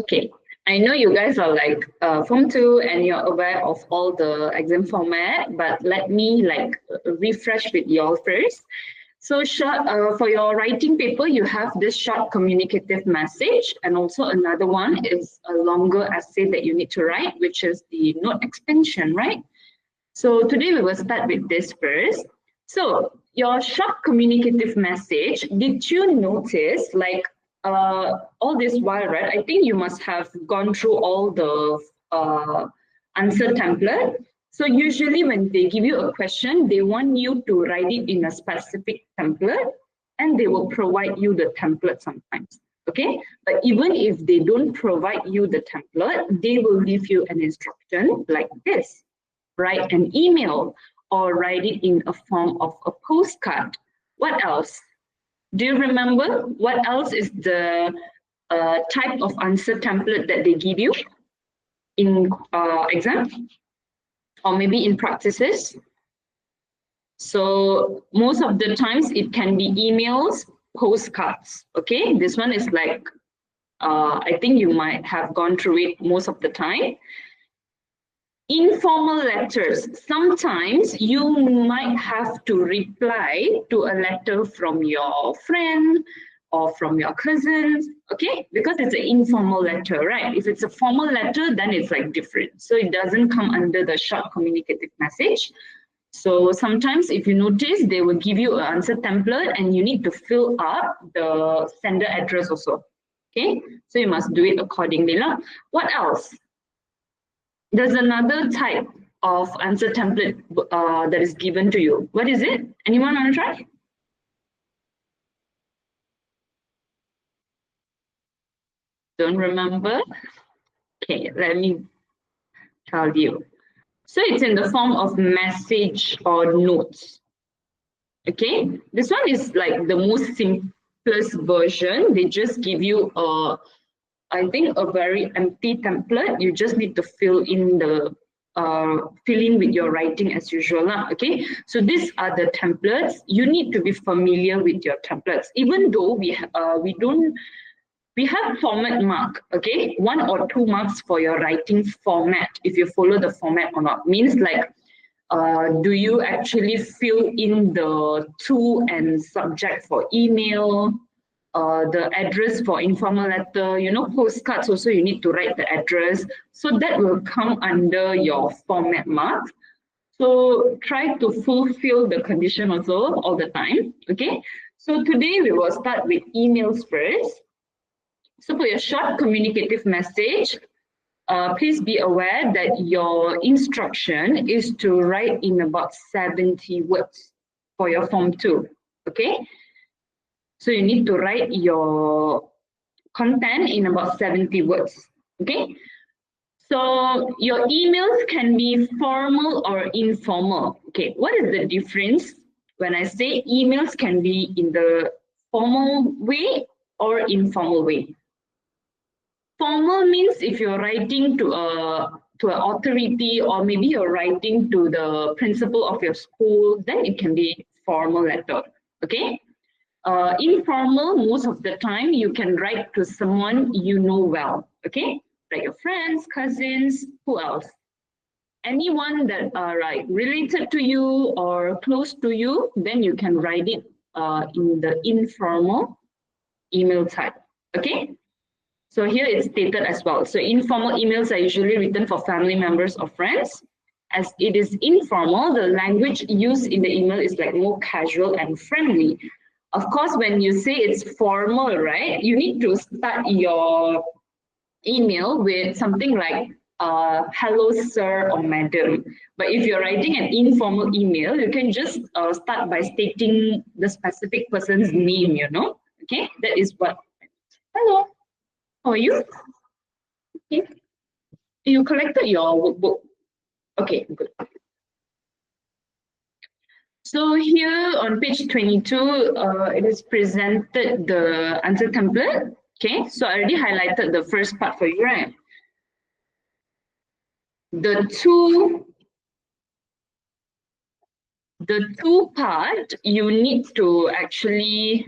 Okay, I know you guys are like Form 2 and you're aware of all the exam format, but let me like refresh with you all first. So short, for your writing paper, you have this short communicative message, and also another one is a longer essay that you need to write, which is the note expansion, right? So today we will start with this first. So your short communicative message, did you notice like all this while, right? I think you must have gone through all the answer template. So usually when they give you a question, they want you to write it in a specific template, and they will provide you the template sometimes, okay? But even if they don't provide you the template, they will give you an instruction like this. Write an email or write it in a form of a postcard. What else? Do you remember what else is the type of answer template that they give you in exam? Or maybe in practices? So most of the times it can be emails, postcards, okay? This one is like, I think you might have gone through it most of the time. Informal letters. Sometimes you might have to reply to a letter from your friend or from your cousins, okay? Because it's an informal letter, right? If it's a formal letter, then it's like different. So it doesn't come under the short communicative message. So sometimes if you notice, they will give you an answer template and you need to fill up the sender address also, okay? So you must do it accordingly. What else? There's another type of answer template that is given to you. What is it? Anyone want to try? Don't remember? Okay, let me tell you. So it's in the form of message or notes. Okay, this one is like the most simplest version. They just give you I think a very empty template. You just need to fill in with your writing as usual. Okay, so these are the templates. You need to be familiar with your templates, even though we have format mark, okay, 1 or 2 marks for your writing format if you follow the format or not. Means like, do you actually fill in the to and subject for email, the address for informal letter, you know, postcards also you need to write the address. So that will come under your format mark. So try to fulfill the condition also all the time, okay? So today we will start with emails first. So for your short communicative message, please be aware that your instruction is to write in about 70 words for your Form 2, okay? So you need to write your content in about 70 words, okay? So your emails can be formal or informal. Okay, what is the difference? When I say emails can be in the formal way or informal way. Formal means if you're writing to an authority, or maybe you're writing to the principal of your school, then it can be formal letter, okay? Informal, most of the time, you can write to someone you know well, okay? Like your friends, cousins, who else? Anyone that are like related to you or close to you, then you can write it in the informal email type, okay? So here it's stated as well. So informal emails are usually written for family members or friends. As it is informal, the language used in the email is like more casual and friendly. Of course, when you say it's formal, right, you need to start your email with something like, hello, sir or madam. But if you're writing an informal email, you can just start by stating the specific person's name, you know, okay? That is what, hello, how are you? Okay. You collected your workbook. Okay, good. So here on page 22, it is presented the answer template. Okay, so I already highlighted the first part for you, right? The two part, you need to actually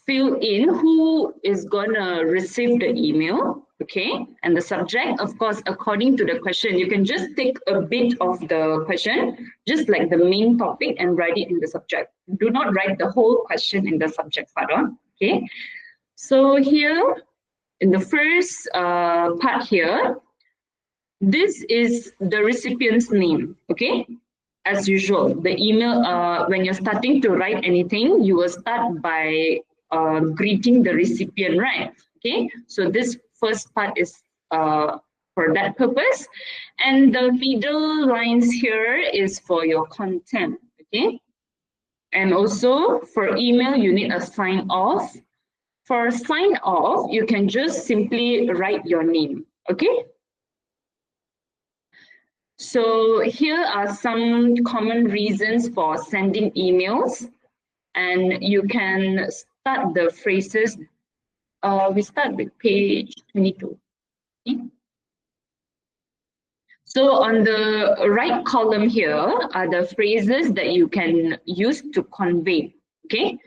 fill in who is gonna receive the email, okay? And the subject, of course, according to the question, you can just take a bit of the question, just like the main topic, and write it in the subject. Do not write the whole question in the subject part, okay? So here, in the first part here, this is the recipient's name, okay? As usual, the email, when you're starting to write anything, you will start by greeting the recipient, right? Okay, so this first part is for that purpose. And the middle lines here is for your content, okay? And also for email, you need a sign off. For sign off, you can just simply write your name, okay? So here are some common reasons for sending emails, and you can start the phrases. We start with page 22. Okay? So on the right column here are the phrases that you can use to convey, okay?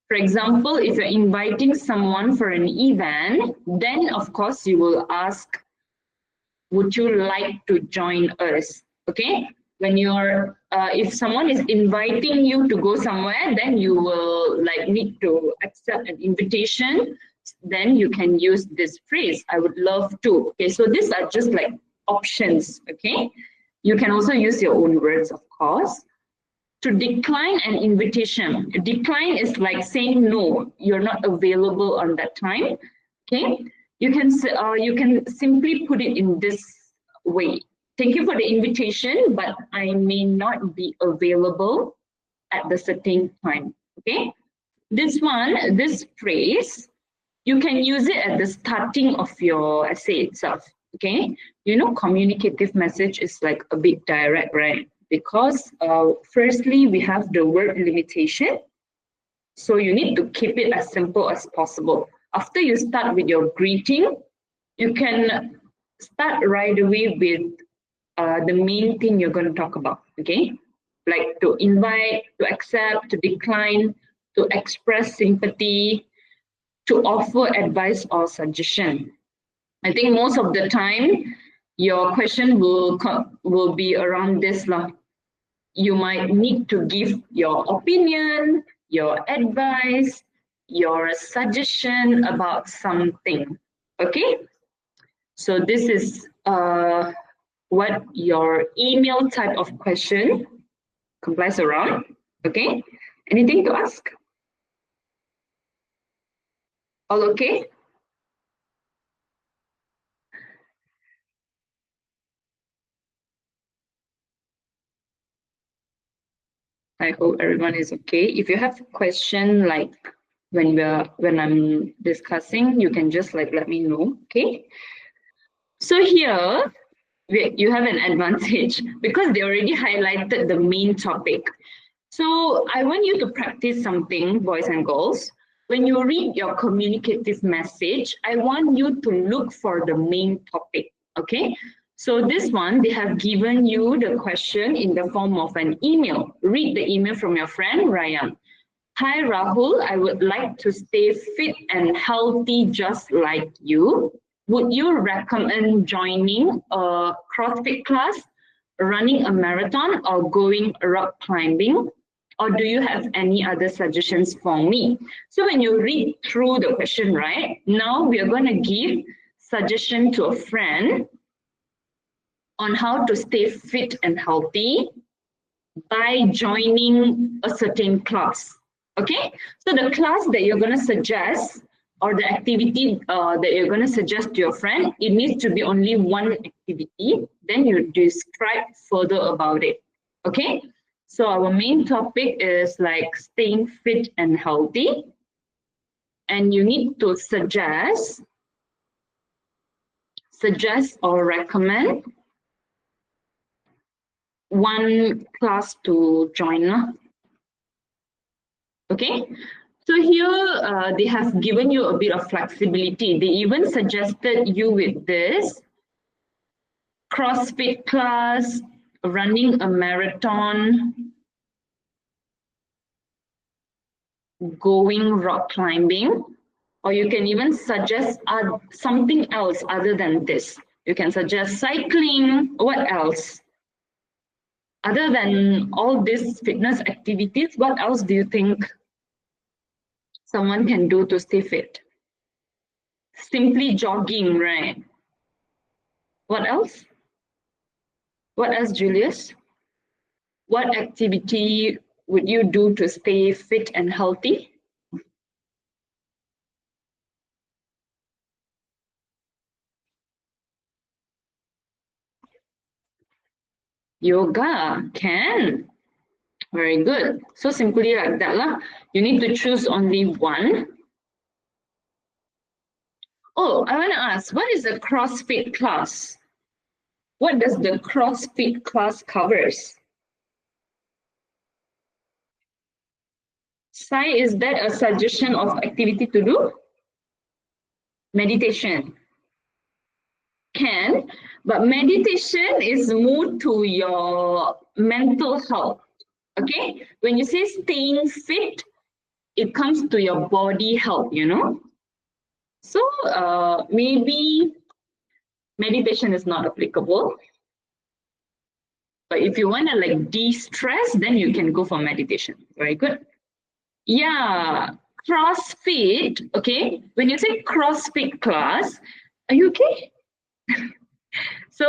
For example, if you're inviting someone for an event, then of course you will ask, would you like to join us? Okay, when you're if someone is inviting you to go somewhere, then you will like need to accept an invitation. Then you can use this phrase, I would love to. Okay, so these are just like options. Okay, you can also use your own words, of course. To decline an invitation, decline is like saying no, you're not available on that time. Okay, you can simply put it in this way. Thank you for the invitation, but I may not be available at the certain time. Okay, this phrase, you can use it at the starting of your essay itself. Okay, you know, communicative message is like a bit direct, right? Because firstly, we have the word limitation. So you need to keep it as simple as possible. After you start with your greeting, you can start right away with the main thing you're going to talk about, okay? Like to invite, to accept, to decline, to express sympathy, to offer advice or suggestion. I think most of the time, your question will be around this. You might need to give your opinion, your advice, your suggestion about something, okay? So this is what your email type of question complies around, okay? Anything to ask? All okay? I hope everyone is okay. If you have a question, like when I'm discussing, you can just like let me know, okay? So here, you have an advantage because they already highlighted the main topic. So I want you to practice something, boys and girls. When you read your communicative message, I want you to look for the main topic, okay? So this one, they have given you the question in the form of an email. Read the email from your friend, Ryan. Hi, Rahul, I would like to stay fit and healthy just like you. Would you recommend joining a CrossFit class, running a marathon, or going rock climbing? Or do you have any other suggestions for me? So when you read through the question, right, now we are going to give suggestion to a friend on how to stay fit and healthy by joining a certain class. Okay, so the class that you're going to suggest or the activity that you're going to suggest to your friend, it needs to be only one activity. Then you describe further about it. Okay, so our main topic is like staying fit and healthy. And you need to suggest or recommend one class to join. Okay, so here they have given you a bit of flexibility. They even suggested you with this CrossFit class, running a marathon, going rock climbing, or you can even suggest something else other than this. You can suggest cycling. What else? Other than all these fitness activities, what else do you think someone can do to stay fit? Simply jogging, right? What else? What else, Julius? What activity would you do to stay fit and healthy? Yoga, can. Very good. So simply like that lah. You need to choose only one. Oh, I want to ask, what is a CrossFit class? What does the CrossFit class covers? Sai, is that a suggestion of activity to do? Meditation. Can, but meditation is more to your mental health. Okay, when you say staying fit, it comes to your body health, you know. So maybe meditation is not applicable. But if you want to like de-stress, then you can go for meditation. Very good. Yeah, CrossFit. Okay, when you say CrossFit class, are you okay? So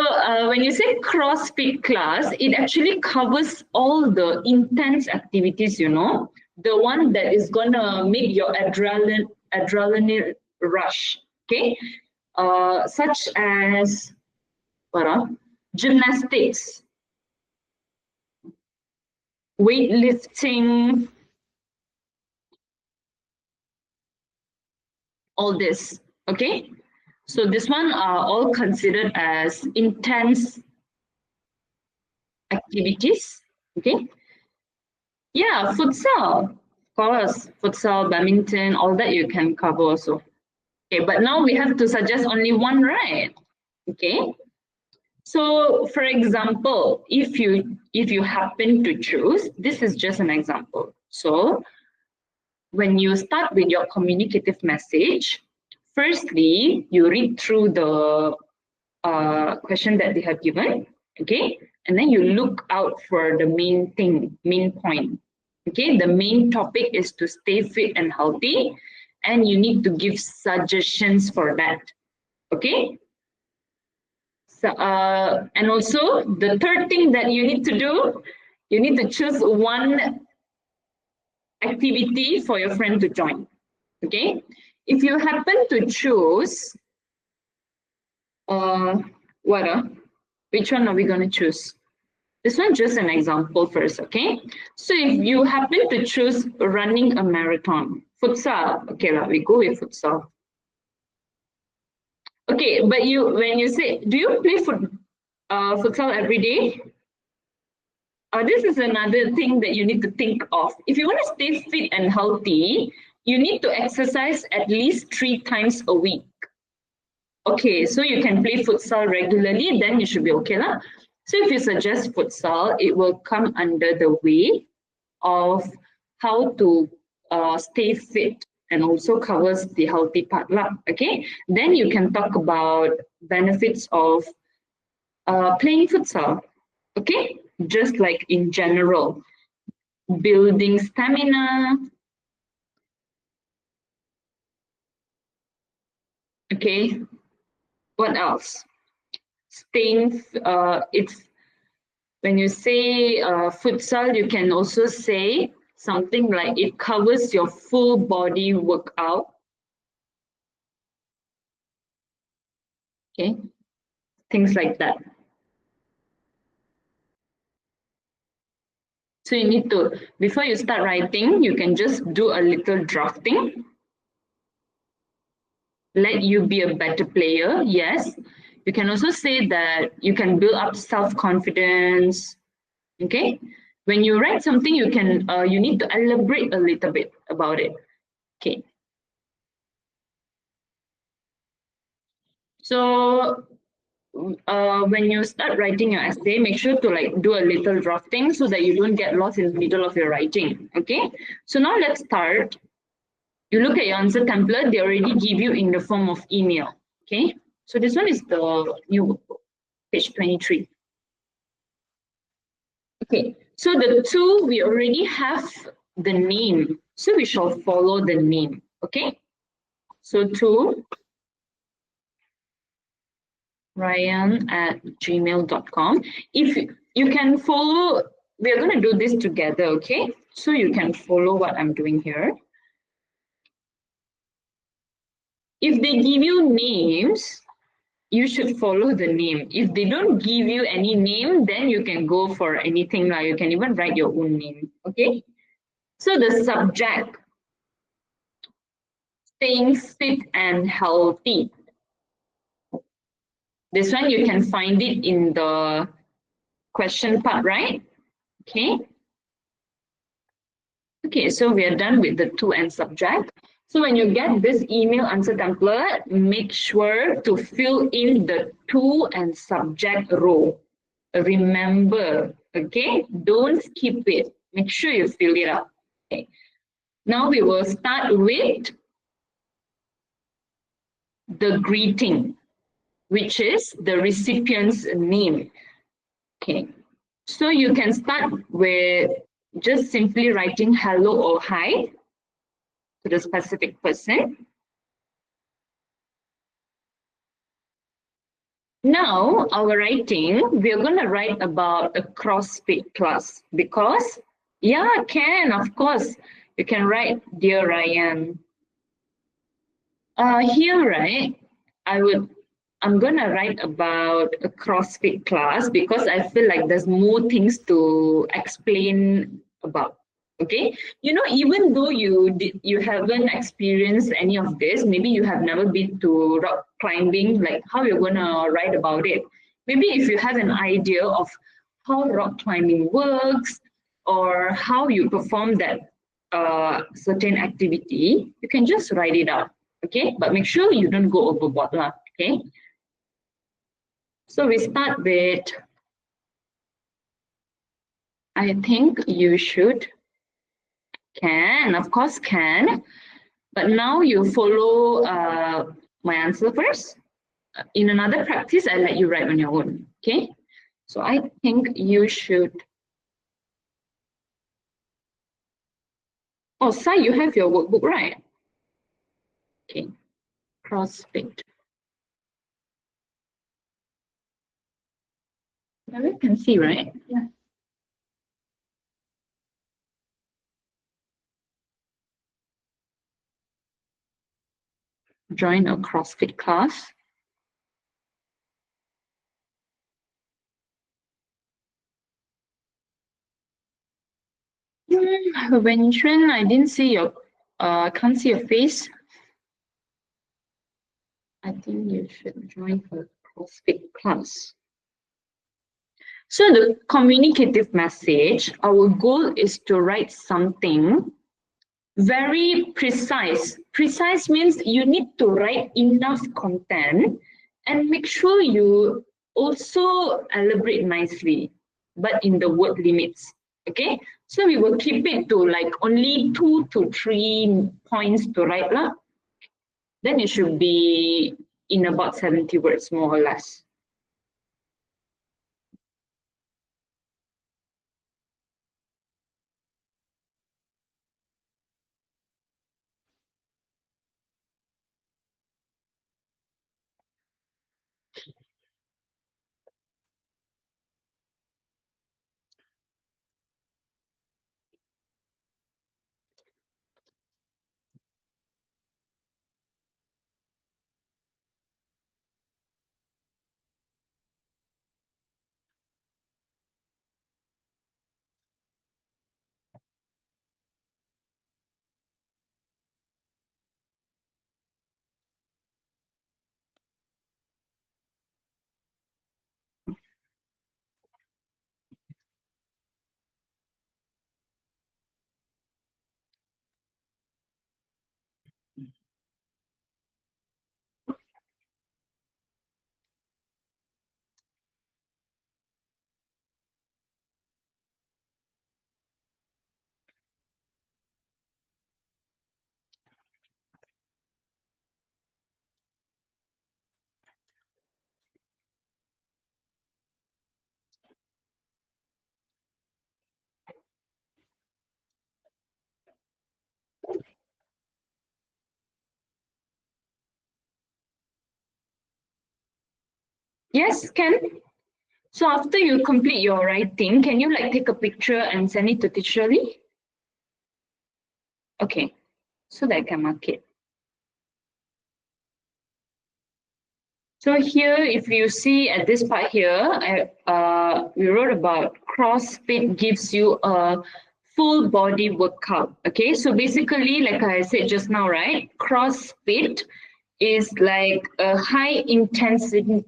when you say CrossFit class, it actually covers all the intense activities, you know, the one that is gonna make your adrenaline rush, okay? Such as gymnastics, weightlifting, all this, okay? So this one are all considered as intense activities, okay? Yeah, futsal, of course, futsal, badminton, all that you can cover also. Okay, but now we have to suggest only one, right? Okay. So for example, if you happen to choose, this is just an example. So when you start with your communicative message, firstly, you read through the question that they have given, okay? And then you look out for the main point, okay? The main topic is to stay fit and healthy, and you need to give suggestions for that, okay? So, and also the third thing that you need to do, you need to choose one activity for your friend to join, okay? If you happen to choose, which one are we going to choose? This one just an example first, okay? So if you happen to choose running a marathon, futsal, okay, we go with futsal. Okay, but when you say, do you play futsal every day? This is another thing that you need to think of. If you want to stay fit and healthy, you need to exercise at least 3 times a week. Okay, so you can play futsal regularly, then you should be okay lah. So if you suggest futsal, it will come under the way of how to stay fit and also covers the healthy part lah. Okay, then you can talk about benefits of playing futsal. Okay, just like in general, building stamina. Okay, what else? Staying, it's when you say futsal, you can also say something like it covers your full body workout. Okay, things like that. So you need to, before you start writing, you can just do a little drafting. Let you be a better player, yes. You can also say that you can build up self-confidence, okay? When you write something, you can, you need to elaborate a little bit about it, okay? So when you start writing your essay, make sure to like do a little drafting so that you don't get lost in the middle of your writing, okay? So now let's start. You look at your answer template, they already give you in the form of email. Okay, so this one is the new workbook, page 23. Okay, so the two, we already have the name. So we shall follow the name. Okay, so to ryan@gmail.com. If you can follow, we are going to do this together. Okay, so you can follow what I'm doing here. If they give you names, you should follow the name. If they don't give you any name, then you can go for anything. Like you can even write your own name. Okay. So the subject, staying fit and healthy. This one you can find it in the question part, right? Okay. Okay, so we are done with the to and subject. So when you get this email answer template, make sure to fill in the to and subject row. Remember, okay? Don't skip it. Make sure you fill it up. Okay. Now we will start with the greeting, which is the recipient's name. Okay. So you can start with just simply writing hello or hi to the specific person. Now, our writing, we're going to write about a CrossFit class because, yeah, can, of course. You can write, Dear Ryan. Here, right, I'm going to write about a CrossFit class because I feel like there's more things to explain about. Okay, even though you haven't experienced any of this, maybe you have never been to rock climbing, like how you're gonna write about it. Maybe if you have an idea of how rock climbing works or how you perform that certain activity, you can just write it out. Okay, but make sure you don't go overboard lah. Okay, so we start with, I think you should, can, of course can. But now you follow my answer first. In another practice, I'll let you write on your own. Okay. So I think you should. Oh, Sai, you have your workbook, right? Okay. CrossFit. Now you can see, right? Yeah. Join a CrossFit class. Wenxuan, I didn't see your, can't see your face. I think you should join a CrossFit class. So the communicative message, our goal is to write something very precise. Precise means you need to write enough content and make sure you also elaborate nicely, but in the word limits. Okay, so we will keep it to like only 2 to 3 points to write lah. Then it should be in about 70 words more or less. Yes, can. So after you complete your writing, can you like take a picture and send it to Teacher Lee? Okay, so that I can mark it. So here, if you see at this part here, we wrote about CrossFit gives you a full body workout. Okay, so basically, like I said just now, right? CrossFit is like a high intensity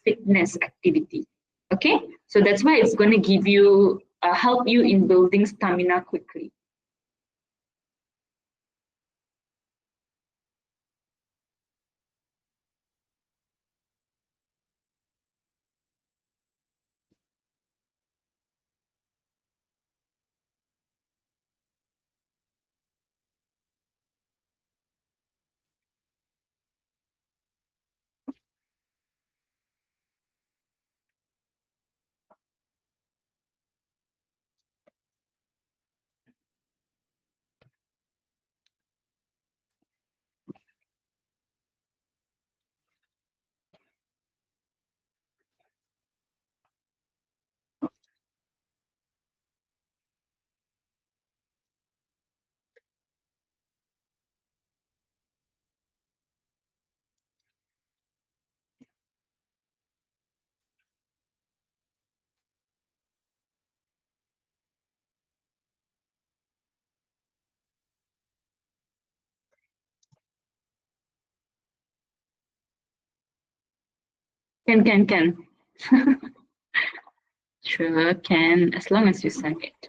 fitness activity. Okay, so that's why it's going to give you help you in building stamina quickly. Can. Sure, can, as long as you send it.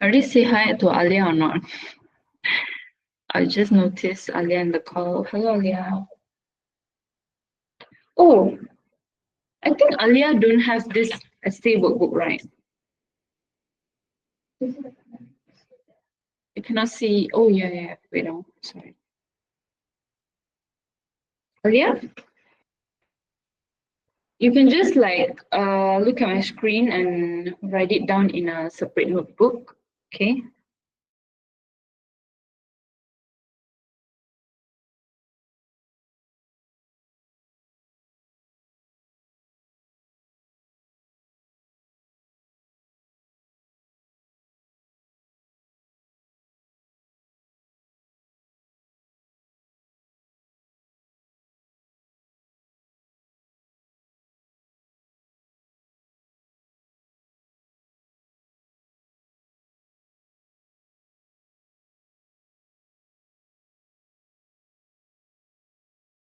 Already say hi to Alia or not? I just noticed Alia in the call. Hello, Alia. Oh, I think Alia don't have this essay workbook, right? You cannot see. Oh, yeah. Wait, no, sorry. Alia, you can just like look at my screen and write it down in a separate notebook. Okay.